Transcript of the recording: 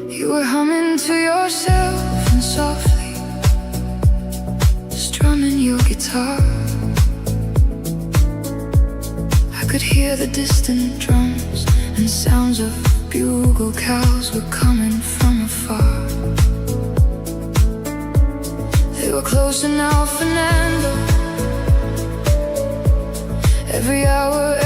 You were humming to yourself and softly strumming your guitar. I could hear the distant drums and sounds of bugle calls were coming from afar. They were closer now, Fernando. Every hour,